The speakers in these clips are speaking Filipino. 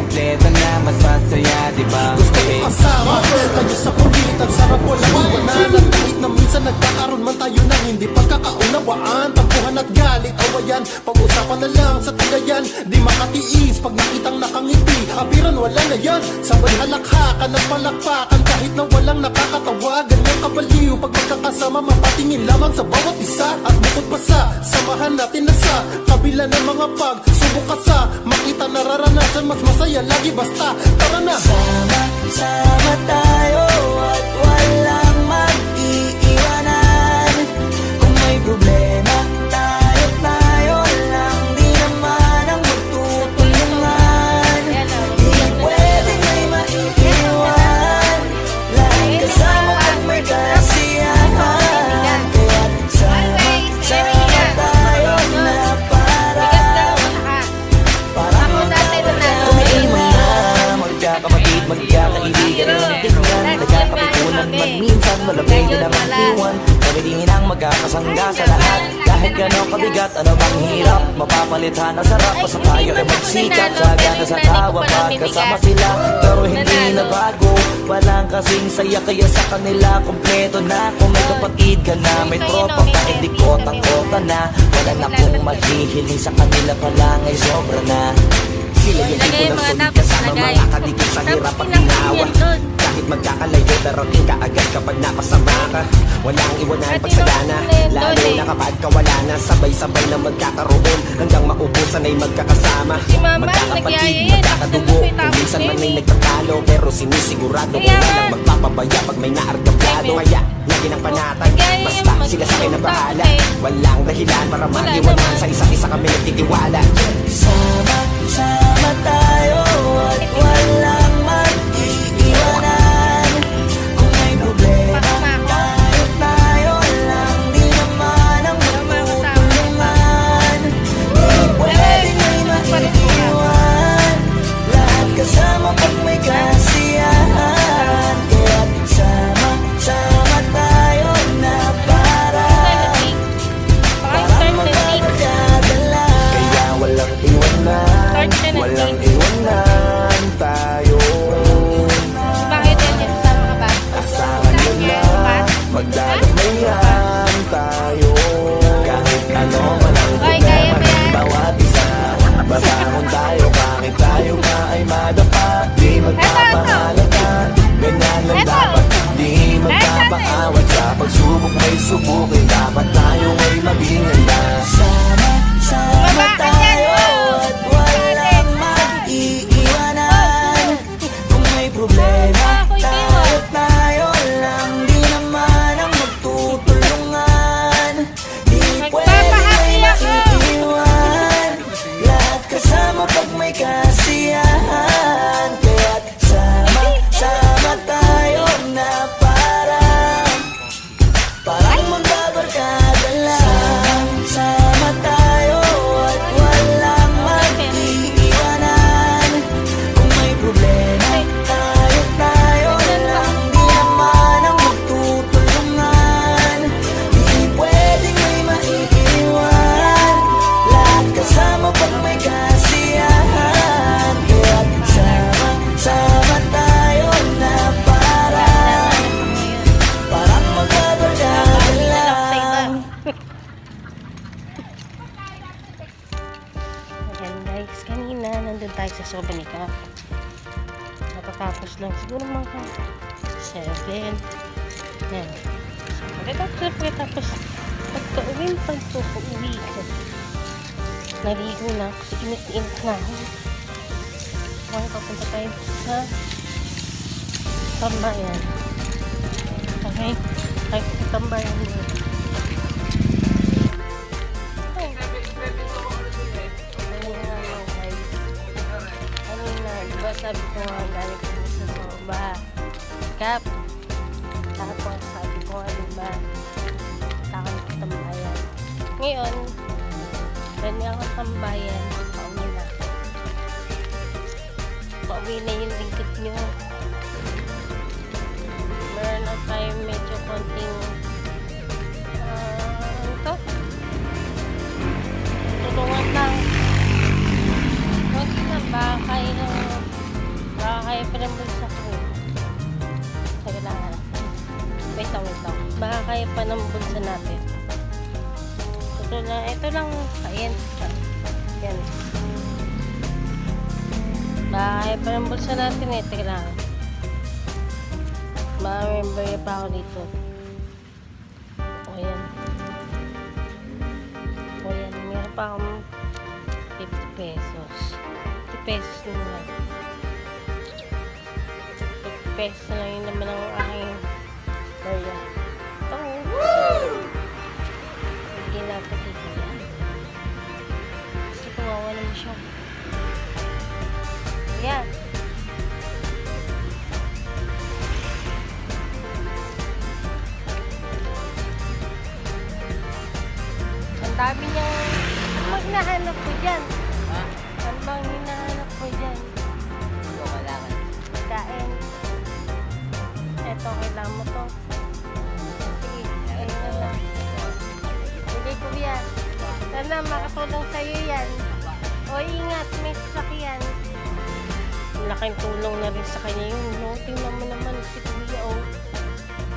kompleto na, mas masaya, diba? Gusto ko kasama kayo sa kulitan, sarap walang iwanan. At kahit na minsan nagkakaroon man tayo ng hindi pagkakaunawaan, tampuhan at galit, awayan, pag-usapan na lang sa tagayan. Di makatiis pag nakitang nakangiti, abiran wala na yan. Sabay halakhakan at palakpakan kahit na walang nakakatawa. Ganyan kabaliw pag magkakasama, mapatingin lamang sa bawat isa. At bukod pa sa samahan natin na sa kabila ng mga pagsubok at sa makita nararanasan, mas masaya lagi basta tara na. Sama tayo at walang mag-iiwanan. Kung may problema, tayo lang, di naman ang magtutulungan. Di pwedeng may maiiwan, lagi kasama pag may kasiyahan. Kaya sama tayo na parang magkakapatid, magkakaibigan ng tingnan, nagkakapikunan man minsan, malamig din ang iwan. Kami din ang magkakasangga sa lahat. Kahit gano'ng kabigat, ano bang hirap, mapapalitan ang sarap. Basta tayo ay magsikat, sagana sa tawa pagkasama sila. Pero hindi na bago, walang kasing saya, kaya sa kanila kompleto na. Kung may kapatid ka na, may tropang kahit di kota-kota na. Wala na kong mahihiling sa kanila pa lang ay sobra na. Sila yung tipo ng sulit kasama, mga kadikit sa hirap at ginawa. Kahit magkakalayo, darating ka agad kapag napasama ka. Walang iwanan pagsagana, lalo na kapag kawala na. Sabay-sabay na magkakaroon, hanggang maubusan ay magkakasama. Magkakapatid, magkakadugo, kung minsan man ay nagtatalo, pero sinisigurado ko walang magpapabaya pag may naargaplado. Kaya lagi ng panatag, basta sila sa akin na bahala. Walang dahilan para mag-iwanan, sa isa't isa kami nagtitiwala. Sama tayo at walang mag-iiwanan. Kung may problema, tayo lang, di naman ang magtutulungan. Di pwedeng may maiiwan, lahat kasama pag may kasiyahan. Kaya sama tayo na parang magbabarkada lang. Kaya walang iwanan, walang iwanan tayo. Bakit yan sa mga bata? Asahan nyo na, magdadamayan tayo. Kahit ano man ang problema ng bawat isa, babangon tayo kahit tayo nga ay madapa. Di magpapahalata, ganyan lang dapat. Di magpapaawat sa pagsubok, may subukin. Dapat tayo ay maging handa. Sama tayo at walang mag-iiwanan. Kung may problema, tayo lang, di naman ang magtutulungan. Di pwedeng may maiiwan, lahat kasama pag may kasiyahan. Kaya't sama tayo na parang magbabarkada lang. Sama tayo at walang mag-iiwanan. Kung may problema, tayo lang, di naman ang magtutulungan. Di pwedeng may maiiwan, lahat kasama pag may kasiyahan. Kaya sama tayo na parang magbabarkada lang. Ayan guys, kanina nandun tayo sa Sobanica. Natatapos lang siguro mga 7. Yan. Tapos pagka-uwi ko. Naligo na kasi init-init na ako. Ngayon papunta tayo sa Tambayan. Okay? Tayo sa Tambayan mo. Sabi ko nga galing ko sa Soba Cap. Tapos sabi ko nga diba takot sa Tambayan. Ngayon ganyan ako sa Tambayan. Pauwi na yung lingkit nyo. Meron na tayo medyo konting tulungan lang. Huwag na ba kayo kaya pa ng bulsa ko eh. Sabi lang, wait lang. Baka kaya pa ng bulsa natin. Ito lang, ayan. Yan. Baka kaya pa ng bulsa natin eh. Teka lang. Ma-remember pa ako dito. O yan. Meron pa akong 50 pesos. 50 pesos na lang. 50 pesos na lang yun naman ang aking barya. Ito. Hindi natin dito yan. Kasi kawawa naman siya. Ayan. Ang dami niyang... Ano bang hinahanap ko dyan? Ha? Ano bang hinahanap ko dyan? Ito kailangan. Kain. Eto, kailangan mo to. Sige, ayun na lang. Sige, kuya. Sana makatulong sa'yo yan. O, ingat. May sasakyan. Laking tulong na rin sa kanya yun. No? Tingnan mo naman si kuya, o.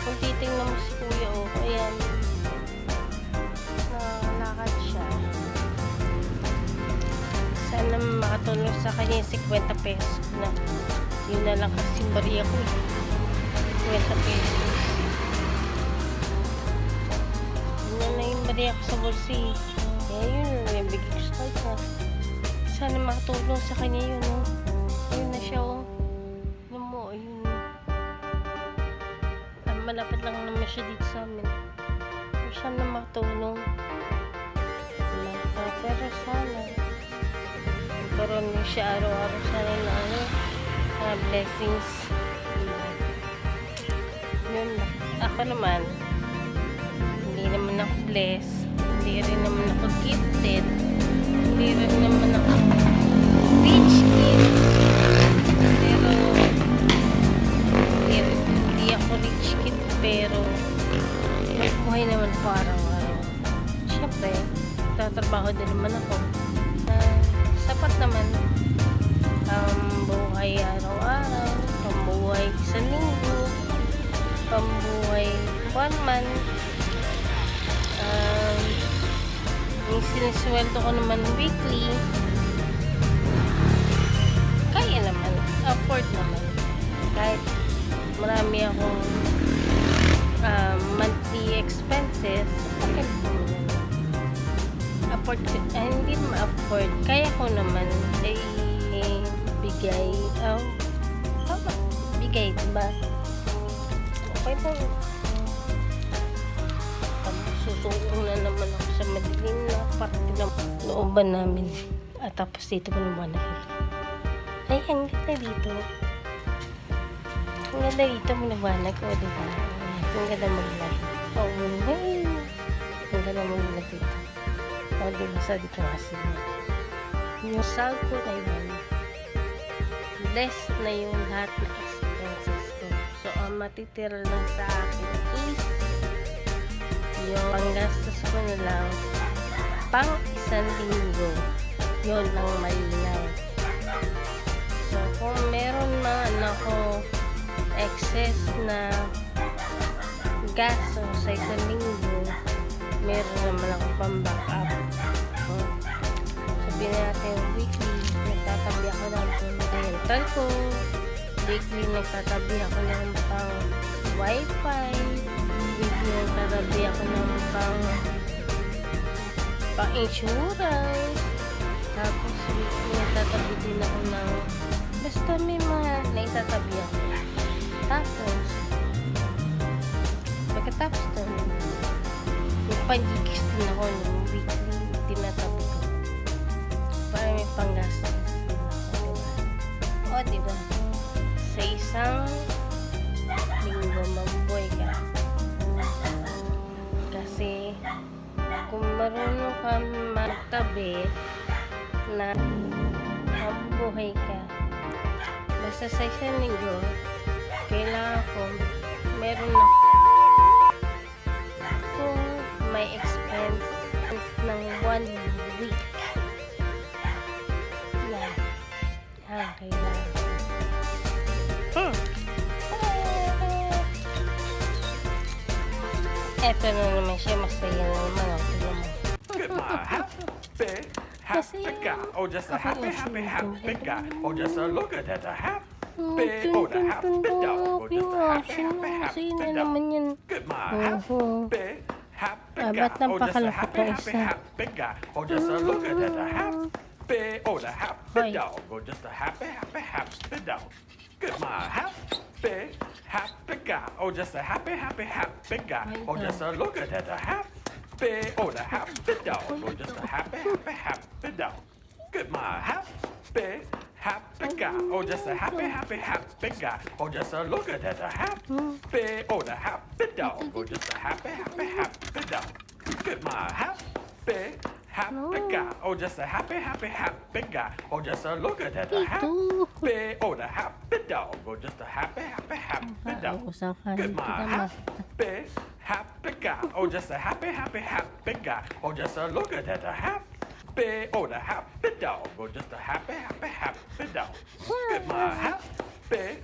Kung titingnan mo si kuya, o. Ayan. Nakakad siya. Sana makatulong sa kanya yung 50 pesos na. Yun na lang kasi bariya ko eh. 50 pesos. Yun na yung bariya ko sa bulsi. Kaya yun, yung bigay ko sa kanya. Sana makatulong sa kanya yun, oh. Ayun na siya, oh. Yun mo, ayun. Malapit lang naman siya dito sa amin. Sana makatulong. Pero sana magkaroon niya siya araw-araw sana na blessings. Yun lang. Ako naman, hindi naman ako blessed, hindi rin naman ako gifted, hindi rin naman ako rich kid, pero hindi ako rich kid, pero buhay naman po araw-araw. Siyempre, tatrabaho din naman ako. Sapat naman ang buhay araw-araw, pambuhay isang linggo, pambuhay 1 month. Yung sinisweldo ko naman weekly, kaya naman, afford naman. Kahit marami akong monthly expenses, okay po naman. Afford, hindi ma-afford, kaya ko naman ay bigay, tama, bigay, diba? Okay po. Susuong na naman ako sa madilim na parte ng looban namin. At tapos dito mo naman nakita. Ay, ang ganda dito. Ang ganda dito mo nabanag ko, diba? Ang ganda mag-live. Oo, hey. Ang ganda mag-live dito. O, diba? Sa dito kasi. Yung sahod ko na yun, less na yung lahat na expenses ko. So, ang matitira lang sa akin is yung panggastos ko na lang pang isang linggo. Yun ang malinaw. So, kung meron man ako excess na gasto sa isang linggo, meron naman ako pang backup. Sabihin natin, weekly, nagtatabi ako ng rental ko. Weekly, nagtatabi ako ng pang wifi. Weekly, nagtatabi ako ng pang insurance. Tapos, weekly, nagtatabi din ako ng basta may mga naitatabi ako. Tapos, pagkatapos doon, magpagigis din ako ng weekly tinatabi ko. Para may panggastos din ako, diba? O, diba? Sa isang linggo, mabuhay ka. Kasi, kung marunong ka magtabi na mabuhay ka, basta sa isang linggo, kailangan ko meron na kung may expense ng 1 week na kailangan. Eto na naman siya, masaya na naman. Oh. Tignan mo. Good my happy, happy guy. Oh, just a happy, happy, happy guy. Oh, just a look at that, a happy. Oh, the happy dog. Oh, just a happy, happy, happy Masaya na dog. naman yan. Good my Oo. happy, happy Ah, guy. ba't Oh, just a napakalapit happy, na happy, isa? happy guy. Oh, just a look at that, a happy. Oh, the happy Hoy. dog. Oh, just a happy, happy, happy dog. Good my happy, happy guy. Oh, just a happy, happy, happy guy. Oh, just a look at that, a happy. Oh, the happy dog. Oh, just a happy, happy, happy dog. Good my happy, happy guy. Oh, just a happy, happy, happy guy. Oh, just a look at that, a happy. Oh, the happy dog. Oh, just a happy, happy, happy dog. Good my happy, happy guy. Oh, just a happy, happy, happy guy. Oh, just a look at that, a happy. Oh, the happy dog. Oh, just a happy, happy, happy dog. Usapan Good kita my ma. happy, happy guy. Oh, just a happy, happy, happy guy. Oh, just a look at that, a happy. Oh, the happy dog. Oh, just a happy, happy, happy dog. Good my happy,